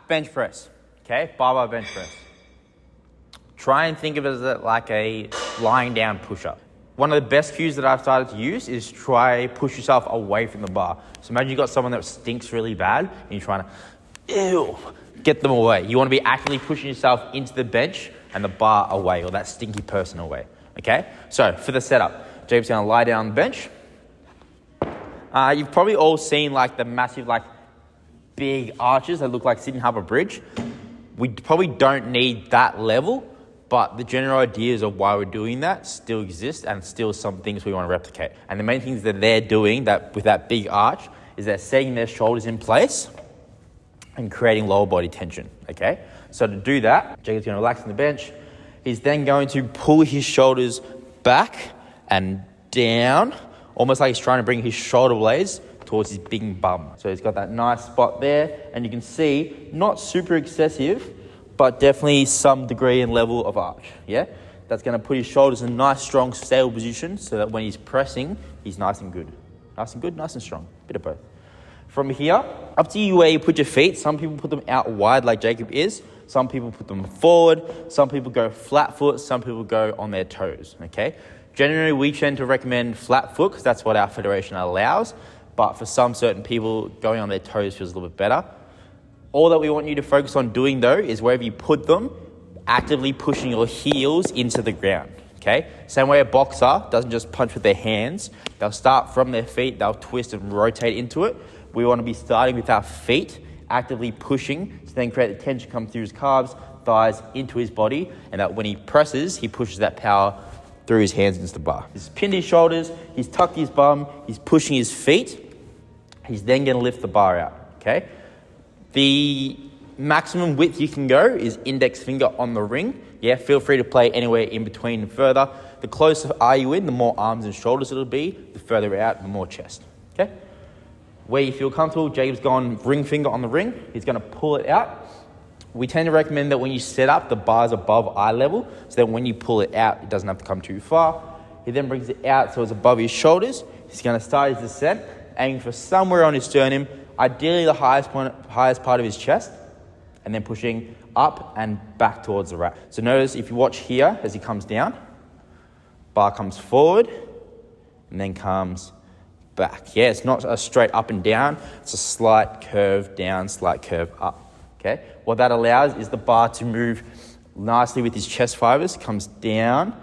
bench press, okay? Barbell bench press. Try and think of it as like a lying down push-up. One of the best cues that I've started to use is try push yourself away from the bar. So imagine you've got someone that stinks really bad and you're trying to, get them away. You want to be actively pushing yourself into the bench and the bar away, or that stinky person away, okay? So for the setup, James going to lie down on the bench. You've probably all seen like the massive, like big arches that look like Sydney Harbour Bridge. We probably don't need that level, but the general ideas of why we're doing that still exist, and still some things we want to replicate. And the main things that they're doing that with that big arch is they're setting their shoulders in place and creating lower body tension, okay? So to do that, Jacob's going to relax on the bench. He's then going to pull his shoulders back and down, almost like he's trying to bring his shoulder blades towards his big bum. So he's got that nice spot there, and you can see, not super excessive, but definitely some degree and level of arch, yeah? That's gonna put his shoulders in a nice, strong, stable position so that when he's pressing, he's nice and good. Nice and good, nice and strong, bit of both. From here, up to you where you put your feet. Some people put them out wide like Jacob is. Some people put them forward. Some people go flat foot. Some people go on their toes, okay? Generally, we tend to recommend flat foot because that's what our federation allows. But for some certain people, going on their toes feels a little bit better. All that we want you to focus on doing though is wherever you put them, actively pushing your heels into the ground, okay? Same way a boxer doesn't just punch with their hands. They'll start from their feet, they'll twist and rotate into it. We want to be starting with our feet, actively pushing to then create the tension come through his calves, thighs, into his body, and that when he presses, he pushes that power through his hands into the bar. He's pinned his shoulders, he's tucked his bum, he's pushing his feet. He's then going to lift the bar out, okay? The maximum width you can go is index finger on the ring. Yeah, feel free to play anywhere in between and further. The closer are you in, the more arms and shoulders it'll be. The further out, the more chest, okay? Where you feel comfortable, Jacob's gone ring finger on the ring. He's going to pull it out. We tend to recommend that when you set up, the bar's above eye level, so that when you pull it out, it doesn't have to come too far. He then brings it out so it's above his shoulders. He's going to start his descent, aiming for somewhere on his sternum, ideally the highest part of his chest, and then pushing up and back towards the rack. So notice if you watch here as he comes down, bar comes forward and then comes back. Yeah, it's not a straight up and down, it's a slight curve down, slight curve up, okay? What that allows is the bar to move nicely with his chest fibers, comes down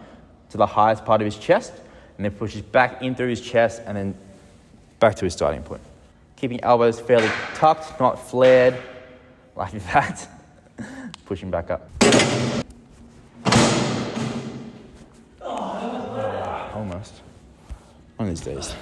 to the highest part of his chest, and then pushes back in through his chest and then back to his starting point. Keeping elbows fairly tucked, not flared, like that. Pushing back up. Almost. One of these days.